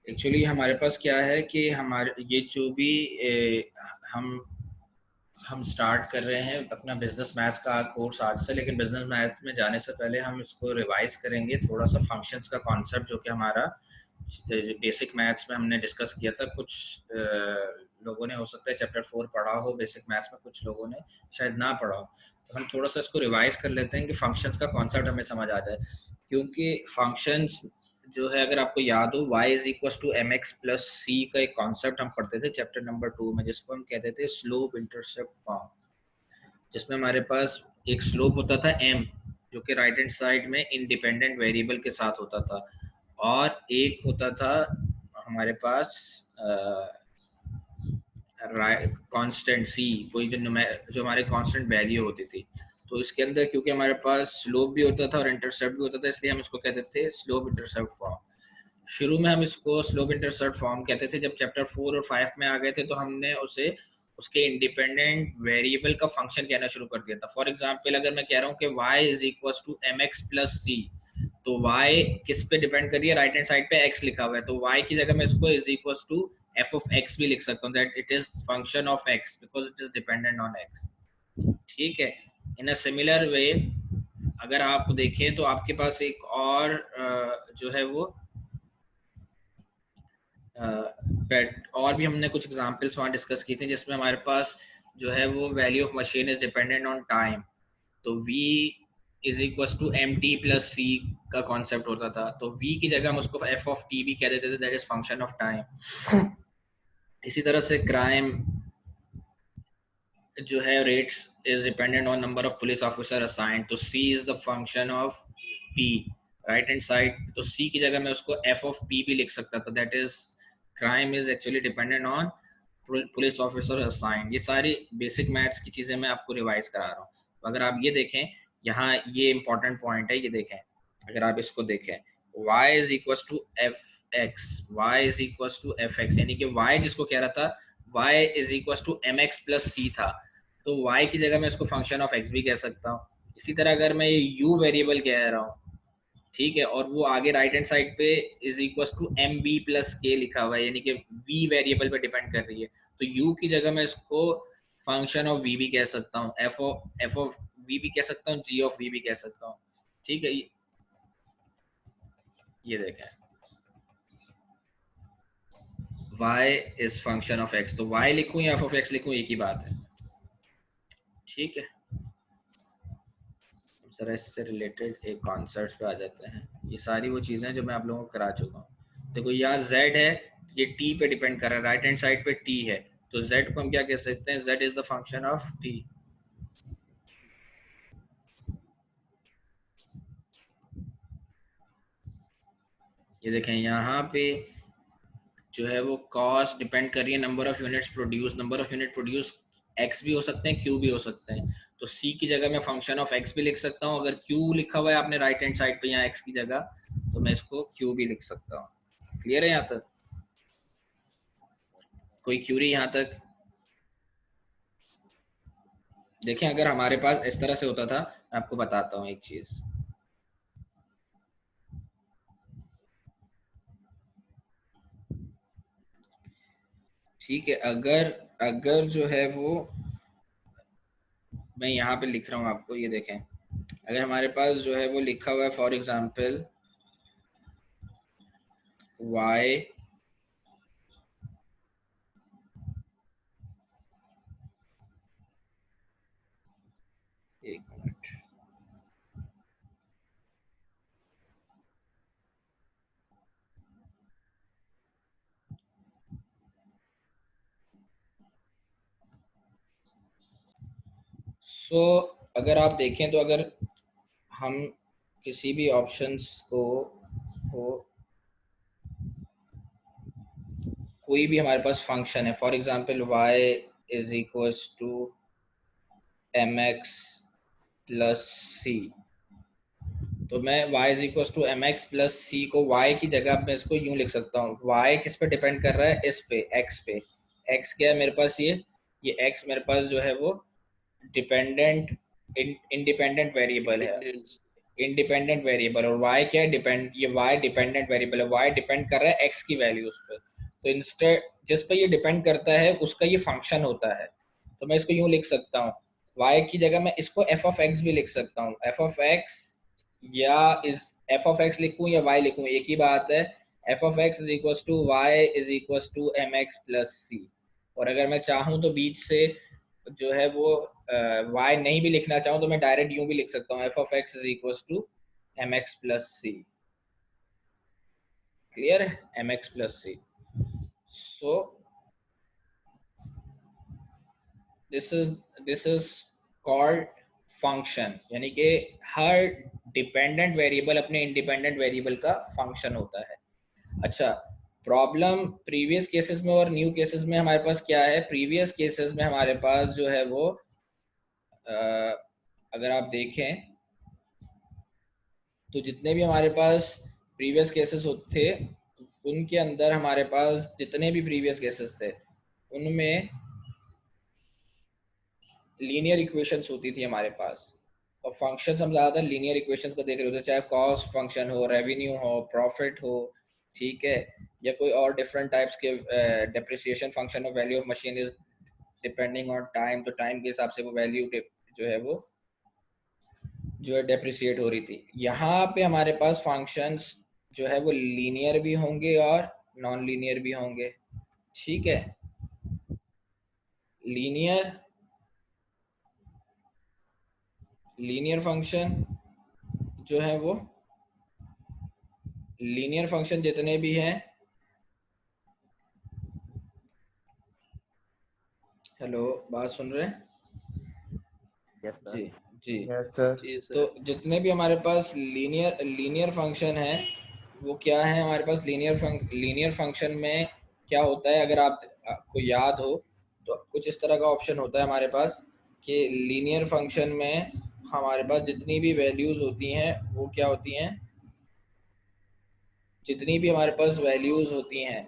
Actually हमारे पास क्या है कि हमारे ये जो भी हम स्टार्ट कर रहे हैं अपना बिजनेस मैथ्स का कोर्स आज से, लेकिन बिजनेस मैथ्स में जाने से पहले हम इसको रिवाइज करेंगे थोड़ा सा फंक्शंस का कॉन्सेप्ट, जो कि हमारा बेसिक मैथ्स में हमने डिस्कस किया था। कुछ लोगों ने हो सकता है चैप्टर 4 पढ़ा हो बेसिक मैथ्स में, कुछ लोगों ने शायद ना पढ़ा हो। तो हम थोड़ा सा इसको रिवाइज कर लेते हैं कि फंक्शंस का कॉन्सेप्ट हमें समझ आ जाए, क्योंकि फंक्शंस जो है, अगर आपको याद हो, y is equal to m x plus c का एक कॉन्सेप्ट हम पढ़ते थे चैप्टर नंबर 2 में, जिसको हम कहते थे स्लोप इंटरसेप्ट फॉर्म, जिसमें हमारे पास एक स्लोप होता था m, जो कि राइट हैंड साइड में इंडिपेंडेंट वेरिएबल के साथ होता था, और एक होता था हमारे पास कांस्टेंट सी, कोई जो हमारे कांस्टेंट वैल्यू होती थी। तो इसके अंदर क्योंकि हमारे पास स्लोप भी होता था और इंटरसेप्ट भी होता था, इसलिए हम इसको कहते थे स्लोप इंटरसेप्ट फॉर्म। शुरू में हम इसको स्लोप इंटरसेप्ट फॉर्म कहते थे। जब चैप्टर 4 और 5 में आ गए थे तो हमने उसे उसके इंडिपेंडेंट वेरिएबल का फंक्शन कहना शुरू कर दिया था। फॉर एग्जांपल, अगर मैं कह रहा हूँ कि y is equal to m x plus c, तो y किस पे डिपेंड कर रही है? राइट हैंड साइड पे x लिखा हुआ है, तो y की जगह मैं इसको is equal to f of x भी लिख सकता हूँ, that it is function of x because it is dependent on x। ठीक है। इन अ सिमिलर वे अगर आप देखें तो आपके पास एक और जो है वो और भी हमने कुछ एग्जांपल्स वहाँ डिस्कस की थी, जिसमें हमारे पास जो है वो value of machine is dependent on time. तो v is equal to m t plus c का कॉन्सेप्ट होता था, तो v की जगह हम उसको एफ ऑफ टी भी कह देते थे, that is function of time. इसी तरह से क्राइम जो है rates is dependent on number of police officer assigned, तो c is the function of p right hand side, तो c की जगह मैं उसको f ऑफ p भी लिख सकता था, that is crime is actually dependent on police officer assigned. ये सारी बेसिक मैथ्स की चीज़ें मैं आपको रिवाइज करा रहा हूँ। तो अगर आप ये देखें, यहाँ ये इंपॉर्टेंट पॉइंट है, ये देखें, अगर आप इसको देखें, y is equal to f x, y is equal to f x, यानी कि y जिसको कह रहा था y is equal to m x plus c था, तो y की जगह मैं इसको फंक्शन ऑफ x भी कह सकता हूँ। इसी तरह अगर मैं ये u वेरिएबल कह रहा हूँ, ठीक है, और वो आगे राइट हैंड साइड पे is equal to m b plus k लिखा हुआ है, यानी कि v वेरिएबल पे डिपेंड कर रही है, तो u की जगह मैं इसको फंक्शन ऑफ v भी कह सकता हूँ, एफ ऑफ v भी कह सकता हूँ, g ऑफ v भी कह सकता हूँ। ठीक है, ये देखें, y is function of x, तो y लिखूं या एफ ऑफ x लिखूं, एक ही बात है। ठीक है, जरा इससे रिलेटेड एक कॉन्सेप्ट पे आ जाते हैं। ये सारी वो चीज़ें जो मैं आप लोगों को करा चुका हूँ। देखो यहाँ z है, ये t पे डिपेंड कर रहा है, राइट हैंड साइड पे t है, तो z को हम क्या कह सकते हैं? z is the function of t। ये देखें, यहाँ पे जो है वो कॉस्ट डिपेंड कर रही है number of units produce. Number of unit produce x भी हो सकते हैं, q भी हो सकते हैं, तो c की जगह मैं फंक्शन ऑफ x भी लिख सकता हूँ। अगर q लिखा हुआ है आपने राइट हैंड साइड पे यहाँ x की जगह, तो मैं इसको q भी लिख सकता हूँ। क्लियर है यहाँ तक? कोई क्यूरी यहाँ तक? देखें, अगर हमारे पास इस तरह से होता था, मैं आपको बताता हूँ एक चीज। ठीक है, अगर अगर जो है वो मैं यहाँ पे लिख रहा हूँ आपको, ये देखें, अगर हमारे पास जो है वो लिखा हुआ है फॉर एग्जांपल y एक मिनट, अगर आप देखें तो अगर हम किसी भी ऑप्शंस को कोई भी हमारे पास फंक्शन है, for example y is equal to m x plus c, तो मैं y is equal to m x plus c को y की जगह मैं इसको यूं लिख सकता हूँ। y किस पे डिपेंड कर रहा है? इस पे, x पे। x क्या है मेरे पास? ये x मेरे पास जो है वो डिपेंडेंट इंडिपेंडेंट वेरिएबल है। इंडिपेंडेंट वेरिएबल, और y क्या है, डिपेंड, ये y डिपेंडेंट वेरिएबल है, y डिपेंड कर रहा है x की वैल्यूज पे। तो इंस्टेड जिस पे ये डिपेंड करता है उसका ये फंक्शन होता है। तो मैं इसको यूं लिख सकता हूँ, y की जगह मैं इसको f ऑफ x भी लिख सकता हूँ, f ऑफ x, या इस f ऑफ x लिखूं या y लिखूं एक ही बात है। f of x is equal to y is equal to mx plus c। और अगर मैं चाहूँ तो बीच से जो है वो y नहीं भी लिखना चाहूँ तो मैं डायरेक्ट यूं भी लिख सकता हूँ, f of x is equal to mx plus c। Clear है, mx plus c। So this is called function, यानी कि हर डिपेंडेंट वेरिएबल अपने इंडिपेंडेंट वेरिएबल का फंक्शन होता है। अच्छा, प्रॉब्लम प्रीवियस केसेस में और न्यू केसेस में हमारे पास क्या है? प्रीवियस केसेस में हमारे पास जो है वो अगर आप देखें तो जितने भी हमारे पास प्रीवियस केसेस थे उनके अंदर हमारे पास जितने भी प्रीवियस केसेस थे उनमें लीनियर इक्वेशंस होती थी हमारे पास, और फंक्शंस हम ज़्यादातर लीनियर इक्वेशंस को देख रहे होते हैं, चाहे कॉस्ट फंक्शन हो, रेवेन्यू हो, प्रॉफिट हो, ठीक है, या कोई और डिफरेंट टाइप्स के depreciation function of value of machine is depending on time, तो टाइम के हिसाब से वो वैल्यू जो है वो जो है डेप्रिसिएट हो रही थी। यहाँ पे हमारे पास फंक्शंस जो है वो लीनियर भी होंगे और नॉन लीनियर भी होंगे, ठीक है। लीनियर लीनियर फंक्शन जो है वो लीनियर फंक्शन जितने भी हैं, हेलो, बात सुन रहे हैं? Yes sir. जी जी। Yes sir. जी तो सर। जितने भी हमारे पास लीनियर फंक्शन है वो क्या है हमारे पास? लीनियर फंक्शन में क्या होता है, अगर आपको याद हो तो कुछ इस तरह का ऑप्शन होता है हमारे पास कि लीनियर फंक्शन में हमारे पास जितनी भी वैल्यूज होती हैं वो क्या होती हैं, जितनी भी हमारे पास वैल्यूज होती हैं,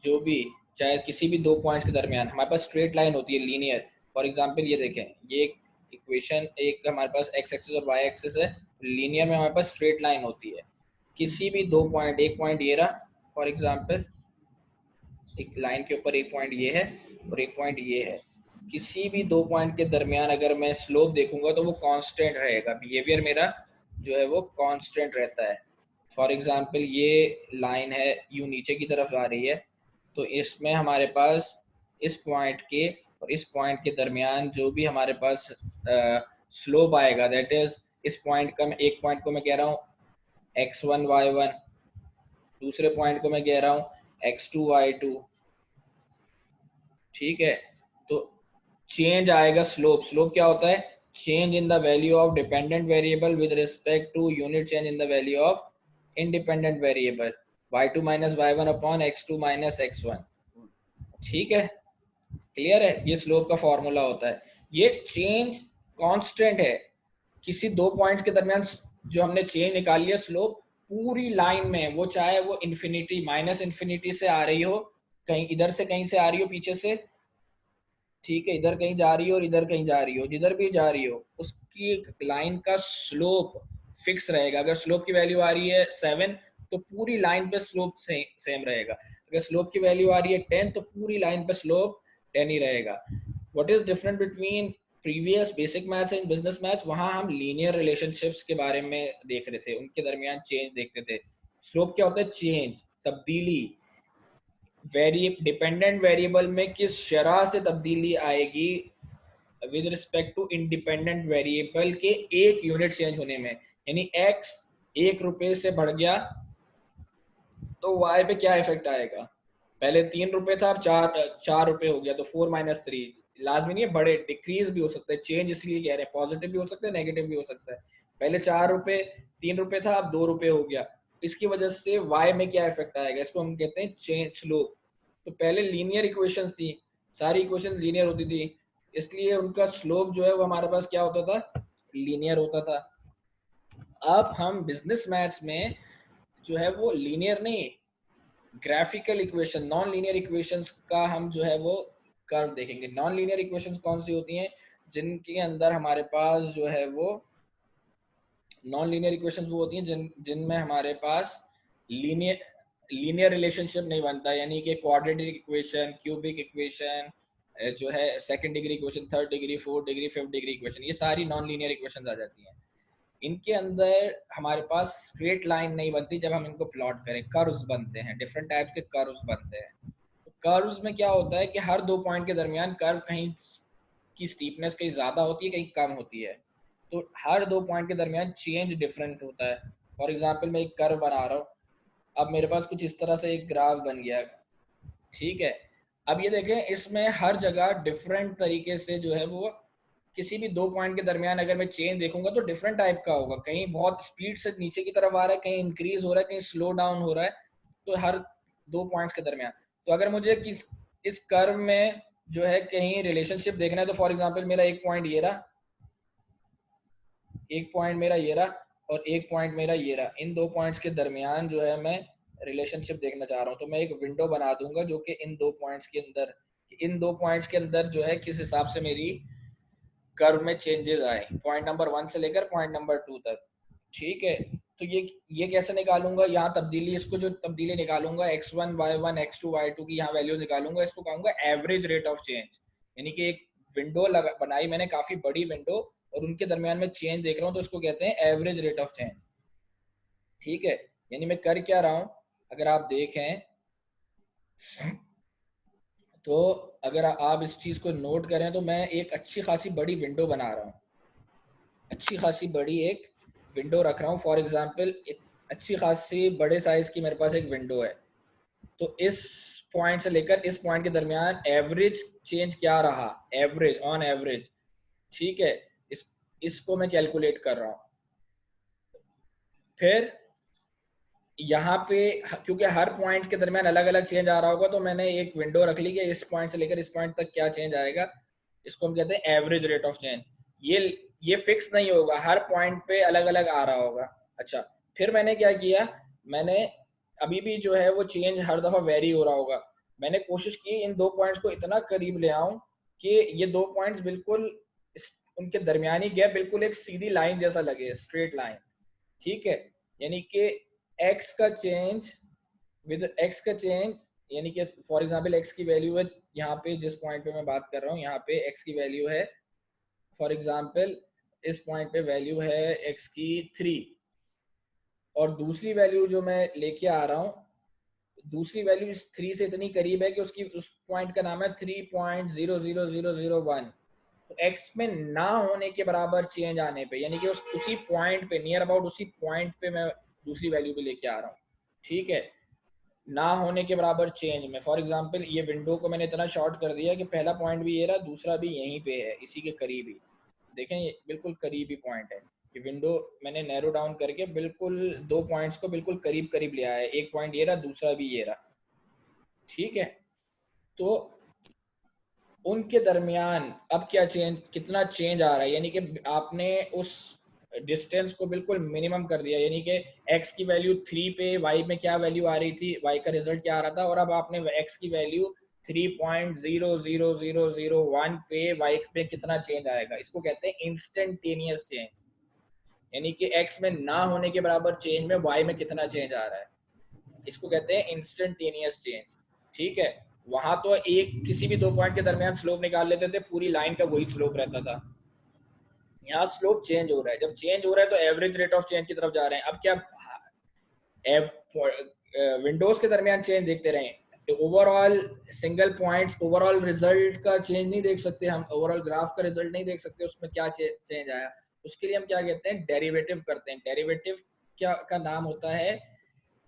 जो भी, चाहे किसी भी दो पॉइंट्स के दरमियान हमारे पास स्ट्रेट लाइन होती है लीनियर। फॉर एग्जांपल ये देखें, ये एक इक्वेशन, एक हमारे पास एक्स एक्सिस और वाई एक्सिस है, लीनियर में हमारे पास स्ट्रेट लाइन होती है, किसी भी दो पॉइंट, एक पॉइंट ये रहा फॉर एग्जांपल, एक लाइन के ऊपर एक पॉइंट ये है और एक पॉइंट ये है, किसी भी दो पॉइंट के दरमियान अगर मैं स्लोप देखूंगा तो वो कांस्टेंट रहेगा, बिहेवियर मेरा जो है वो कांस्टेंट रहता है। फॉर एग्जांपल ये लाइन है यू नीचे की तरफ आ रही है, तो इसमें हमारे पास इस पॉइंट के और इस पॉइंट के दरमियान जो भी हमारे पास स्लोप आएगा, दैट इज इस पॉइंट का, मैं एक पॉइंट को मैं कह रहा हूँ x1 y1, दूसरे पॉइंट को मैं कह रहा हूँ x2 y2, ठीक है। तो चेंज आएगा स्लोप, स्लोप क्या होता है? Change in the value of dependent variable with respect to unit change in the value of independent variable, y2 minus y1 upon x2 minus x1, ठीक है। क्लियर है, ये स्लोप का फॉर्मूला होता है। ये चेंज कांस्टेंट है, किसी दो पॉइंट्स के दरमियान जो हमने चेंज निकाल लिया स्लोप पूरी लाइन में, वो चाहे वो इन्फिनिटी माइनस इन्फिनिटी से आ रही हो, कहीं इधर से कहीं से आ रही हो पीछे से, ठीक है, इधर कहीं जा रही हो और इधर कहीं जा रही हो, जिधर भी जा रही हो उसकी लाइन का स्लोप फिक्स रहेगा। अगर स्लोप की वैल्यू आ रही है 7 तो पूरी लाइन पे स्लोप सेम रहेगा, अगर स्लोप की वैल्यू आ रही है 10 तो पूरी लाइन पे स्लोप 10 ही रहेगा। What is different between previous basic maths and business maths? वहां हम लीनियर रिलेशनशिप्स के बारे में देख रहे थे, उनके दरमियान चेंज देखते थे। स्लोप क्या होता है? चेंज, तब्दीली, डिपेंडेंट वेरिएबल में किस शरह से तब्दीली आएगी with respect to independent variable के एक यूनिट चेंज होने में, यानी x 1 रुपए से बढ़ गया तो y पे क्या इफेक्ट आएगा? पहले 3 रुपए था, अब 4 रुपए हो गया, तो 4 - 3, लाजमी नहीं है, बड़े डिक्रीज भी हो सकता है, चेंज इसलिए कह रहे हैं, पॉजिटिव भी हो सकता है नेगेटिव भी हो सकता है। पहले 4 रुपए 3 रुपए था, अब 2 रुपए हो गया, इसकी वजह से y में क्या इफेक्ट आएगा, इसको हम कहते हैं चेंज स्लोप। तो पहले लीनियर इक्वेशंस थी, सारी इक्वेशन लीनियर होती थी, इसलिए उनका स्लोप जो है वो हमारे पास क्या होता था? लीनियर होता था। अब हम बिजनेस मैथ्स में जो है वो लीनियर नहीं, graphical equation, non linear equations का हम जो है वो कर्व देखेंगे। नॉन लीनियर इक्वेशंस कौन सी होती हैं? जिनके अंदर हमारे पास जो है वो नॉन लीनियर इक्वेशंस वो होती हैं जिनमें हमारे पास लीनियर रिलेशनशिप नहीं बनता, यानी कि क्वाड्रेटिक इक्वेशन, क्यूबिक इक्वेशन, जो है second degree equation, third degree, fourth degree, fifth degree equation, ये सारी नॉन लीनियर इक्वेशंस आ जाती हैं। इनके अंदर हमारे पास स्ट्रेट लाइन नहीं बनती जब हम इनको प्लॉट करें, कर्व्स बनते हैं, डिफरेंट टाइप्स के कर्व्स बनते हैं। कर्व्स में क्या होता है कि हर 2 पॉइंट के दरमियान कर्व कहीं की स्टीपनेस कहीं ज़्यादा होती है, कहीं कम होती है, तो हर 2 पॉइंट के दरमियान चेंज डिफरेंट होता है। फॉर एग्जांपल मैं एक कर्व बना रहा हूँ, अब मेरे पास कुछ इस तरह से एक ग्राफ बन गया, ठीक है। अब ये देखें, इसमें हर जगह डिफरेंट तरीके से जो है वो किसी भी 2 पॉइंट के दरमियान अगर मैं चेंज देखूंगा तो डिफरेंट टाइप का होगा, कहीं बहुत स्पीड से नीचे की तरफ आ रहा है, कहीं इंक्रीज हो रहा है, कहीं स्लो डाउन हो रहा है, तो हर 2 पॉइंट्स के दरमियान। तो अगर मुझे इस कर्व में जो है कहीं रिलेशनशिप देखना है, तो फॉर एग्जांपल मेरा एक पॉइंट ये रहा, एक पॉइंट मेरा ये रहा, और एक पॉइंट मेरा ये रहा, इन 2 पॉइंट्स के दरमियान जो है मैं रिलेशनशिप देखना चाह रहा हूँ, तो मैं एक विंडो बना दूंगा जो कि इन 2 पॉइंट्स के अंदर, जो है किस हिसाब से मेरी कर्व में चेंजेस आए, पॉइंट नंबर 1 से लेकर पॉइंट नंबर 2 तक, ठीक है। तो ये कैसे निकालूंगा, यहाँ तब्दीली, इसको जो तब्दीली निकालूंगा x1 y1 x2 y2 की यहाँ वैल्यू निकालूंगा, इसको कहूंगा एवरेज रेट ऑफ चेंज। यानी कि एक विंडो बनाई मैंने, काफी बड़ी विंडो, और उनके दरमियान में चेंज देख रहा हूँ, तो इसको कहते हैं एवरेज रेट ऑफ चेंज, ठीक है। यानी मैं कर क्या रहा हूँ, अगर आप देखें तो, अगर आप इस चीज को नोट करें, तो मैं एक अच्छी खासी बड़ी विंडो बना रहा हूँ, अच्छी खासी बड़ी एक विंडो रख रहा हूँ। फॉर एग्जांपल अच्छी खासी बड़े साइज की मेरे पास एक विंडो है, तो इस पॉइंट से लेकर इस पॉइंट के दरमियान एवरेज चेंज क्या रहा, एवरेज ऑन एवरेज, ठीक है। इसको मैं कैलकुलेट कर रहा हूँ। फिर यहाँ पे क्योंकि हर पॉइंट के दरमियान अलग अलग चेंज आ रहा होगा, तो मैंने एक विंडो रख ली कि इस पॉइंट से लेकर इस पॉइंट तक क्या चेंज आएगा, इसको हम कहते हैं एवरेज रेट ऑफ चेंज। ये फिक्स नहीं होगा, हर पॉइंट पे अलग अलग आ रहा होगा। अच्छा, फिर मैंने क्या किया, मैंने अभी भी जो है वो चेंज हर दफा वेरी हो रहा होगा, मैंने कोशिश की इन 2 पॉइंट्स को इतना करीब ले आऊं कि ये 2 पॉइंट्स बिल्कुल उनके दरमियानी गैप बिल्कुल एक सीधी लाइन जैसा लगे, स्ट्रेट लाइन, ठीक है। यानी कि x का चेंज विद x का चेंज, यानी कि फॉर एग्जांपल x की वैल्यू है, यहाँ पे जिस पॉइंट पे मैं बात कर रहा हूँ, यहाँ पे x की वैल्यू है, फॉर एग्जांपल इस पॉइंट पे वैल्यू है x की 3, और दूसरी वैल्यू जो मैं लेके आ रहा हूँ, दूसरी वैल्यू इस 3 से इतनी करीब है कि उस पॉइंट का नाम है 3.00001। तो x में ना होने के बराबर चेंज आने पे, यानी कि उसी पॉइंट पे, नियर अबाउट उसी पॉइंट पे मैं दूसरी वैल्यू भी लेके आ रहा हूँ, ठीक है, ना होने के बराबर चेंज में। फॉर एग्जांपल ये विंडो को मैंने इतना शॉर्ट कर दिया कि पहला पॉइंट भी ये रहा, दूसरा भी यहीं पे है, इसी के करीब ही, देखें ये बिल्कुल करीब ही पॉइंट है। ये विंडो मैंने नैरो डाउन करके बिल्कुल 2 पॉइंट्स को बिल्कुल करीब करीब ले आया है, एक पॉइंट ये रहा, दूसरा भी ये रहा, ठीक है। तो उनके दरमियान अब क्या चेंज, कितना चेंज आ रहा है, यानी कि आपने उस डिस्टेंस को बिल्कुल मिनिमम कर दिया, यानी कि x की वैल्यू 3 पे y में क्या वैल्यू आ रही थी, y का रिजल्ट क्या आ रहा था, और अब आपने x की वैल्यू 3.00001 पे y पे कितना चेंज आएगा, इसको कहते हैं इंस्टेंटेनियस चेंज। यानी कि x में ना होने के बराबर चेंज में y में कितना चेंज आ रहा है, इसको कहते हैं इंस्टेंटेनियस चेंज, ठीक है। वहां तो एक किसी भी 2 पॉइंट के दरमियान स्लोप निकाल लेते थे, पूरी लाइन का वही स्लोप रहता था, यहाँ स्लोप चेंज हो रहा है, जब चेंज हो रहा है तो एवरेज रेट ऑफ चेंज की तरफ जा रहे हैं। अब क्या विंडोज के दरमियान चेंज देखते रहे, overall single points overall result का चेंज नहीं देख सकते हम, ओवरऑल ग्राफ का रिजल्ट नहीं देख सकते उसमें क्या चेंज आया, उसके लिए हम क्या कहते हैं, डेरिवेटिव करते हैं। डेरिवेटिव क्या का नाम होता है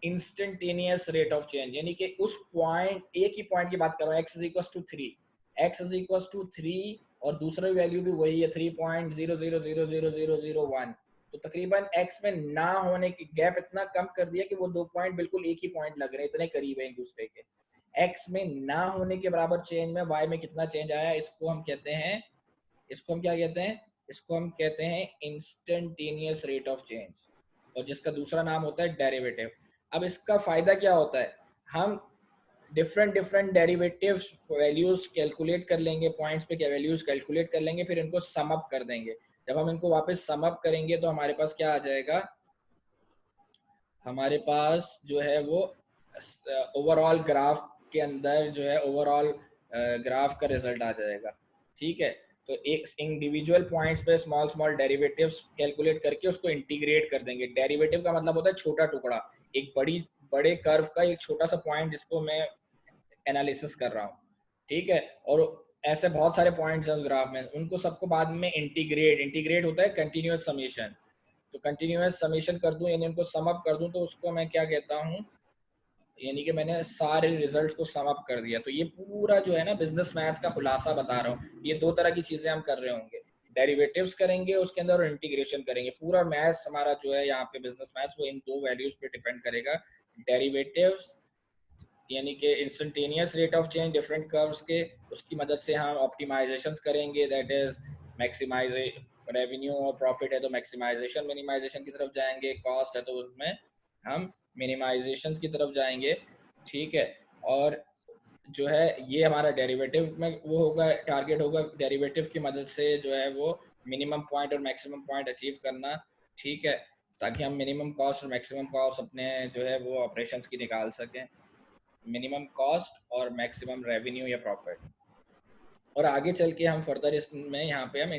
इंस्टेंटेनियस रेट ऑफ चेंज, यानी कि उस पॉइंट, एक ही पॉइंट की बात कर रहा हूँ, x is equal to 3, x is equal to 3, और दूसरा वैल्यू भी वही है 3.0000001, तो तकरीबन x में ना होने की गैप इतना कम कर दिया कि वो 2 पॉइंट बिल्कुल एक ही पॉइंट लग रहे हैं, इतने करीब है एक दूसरे के। x में ना होने के बराबर चेंज में y में कितना चेंज आया, इसको हम कहते हैं, इसको हम क्या कहते हैं, इसको हम कहते हैं इंस्टेंटेनियस रेट ऑफ चेंज, और जिसका दूसरा नाम होता है डेरिवेटिव। अब इसका फायदा क्या होता है, हम different different derivatives values calculate कर लेंगे, पॉइंट्स पे क्या वैल्यूज कैलकुलेट कर लेंगे, फिर इनको सम अप कर देंगे, जब हम इनको वापस सम अप करेंगे तो हमारे पास क्या आ जाएगा, हमारे पास जो है वो ओवरऑल ग्राफ के अंदर जो है ओवरऑल ग्राफ का रिजल्ट आ जाएगा। ठीक है, तो एक इंडिविजुअल पॉइंट्स पे स्मॉल स्मॉल डेरिवेटिव्स कैलकुलेट करके उसको इंटीग्रेट कर देंगे। डेरिवेटिव का मतलब होता है छोटा टुकड़ा, एक बड़े कर्व का एक छोटा सा पॉइंट जिसको मैं एनालिसिस कर रहा हूँ। ठीक है, और ऐसे बहुत सारे पॉइंट्स हैं उस ग्राफ में, उनको सबको बाद में इंटीग्रेट होता है कंटिन्यूअस समेशन। तो कंटिन्यूअस समेशन कर दूं यानी उनको सम अप कर दूं तो उसको मैं क्या कहता हूँ, यानी कि मैंने सारे रिजल्ट्स को सम अप कर दिया। तो ये पूरा जो है ना बिजनेस मैथ्स का खुलासा बता रहा हूँ। ये दो तरह की चीजें हम कर रहे होंगे, डेरिवेटिव्स करेंगे उसके अंदर और इंटीग्रेशन करेंगे। पूरा मैथ्स हमारा जो है यहाँ पे बिजनेस मैथ्स वो इन दो वैल्यूज पे डिपेंड करेगा। डेरिवेटिव्स यानी कि instantaneous rate of change different curves के, उसकी मदद से हम ऑप्टिमाइजेशंस करेंगे, दैट इज मैक्सिमाइज रेवेन्यू और प्रॉफिट है तो मैक्सिमाइजेशन मिनिमाइजेशन की तरफ जाएंगे, कॉस्ट है तो उसमें हम मिनिमाइजेशन की तरफ जाएंगे। ठीक है, और जो है ये हमारा डेरिवेटिव में वो होगा, टारगेट होगा डेरिवेटिव की मदद से जो है वो मिनिमम पॉइंट और मैक्सिमम पॉइंट अचीव करना। ठीक है, ताकि हम मिनिमम कॉस्ट और मैक्सिमम कॉस्ट अपने जो है वो ऑपरेशंस की निकाल सकें, मिनिमम कॉस्ट और मैक्सिमम रेवेन्यू या प्रॉफिट। और आगे चल के हम फर्दर इसमें यहाँ पे हम